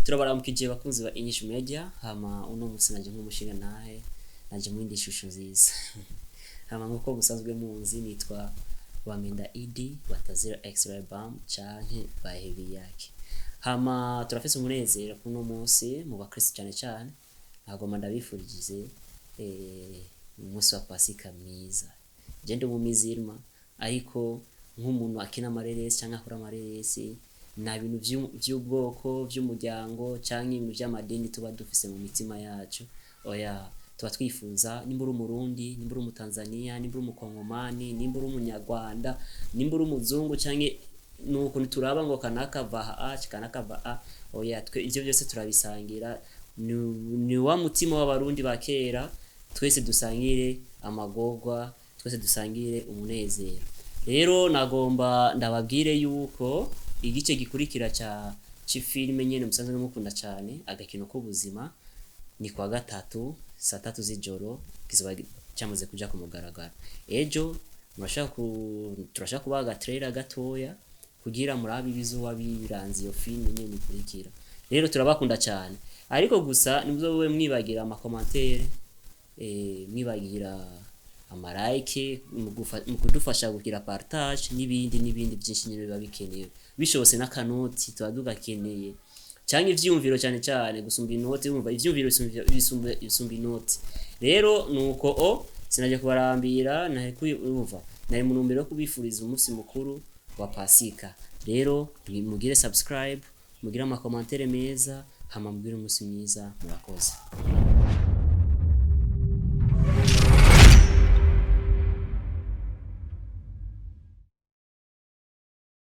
Turabaramukije bakunzi ba Inyishu Media, hama uno musi naje nk'umushinga nahe naje mu yindi shusho nziza. Hama nkuko musanzwe munzi nitwa Bamenda Idi batazira X-ray bam canke bahebi yake. Hama turafise umunezero kuno musi mu bakristo cyane nagomba ndabifurigize umunsi wa Pasika mwiza. Je ndi mu mizirma ariko nk'umuntu akina amareresi canke akora amareresi na bintu by'ubwoko by'umuryango canke ibintu by'amadini tuba dufise mu mitima yacu. Oya tuba twifuza nimbura umurundi, nimbura umutanzania, nimbura umukongomani, nimbura umunyarwanda, nimbura umuzungu canke nuko nituraba ngo kanaka va kanaka va. Oya twe ivyo byose turabisangira, ni wa mutima w'abarundi bakera, twese dusangire amagorwa, twese dusangire umunezero. Rero nagomba ndababwire yuko igice gikurikira ci filime nyene musanzwe mukunda cyane agakino k'ubuzima ni kwa gatatu saa 3 z'ijoro kizoba cyamaze kuja ku mugaragaro. Ejo turashaka kubaga trailer gatoya kugira murabe ibizuba biranze iyo filime nyene ikurikira. Rero turabakunda cyane ariko gusa nimuzobe mwibagira ama commentaire mwibagira amarike mu kudufasha kugira partage n'ibindi byinshi nyine biba bikenewe bishobose n'akanoti tuba dugakeneye cyangwa ivyumviro cyane gusumba inoti. Umva ivyumviro bisumba inoti. Rero nuko sinaje kubarambira nari mu ntumbero yo kubifuriza umunsi mukuru wa Pasika. Rero mugire subscribe, mugire ama commentaire meza, hama mugire umunsi mwiza, murakoze.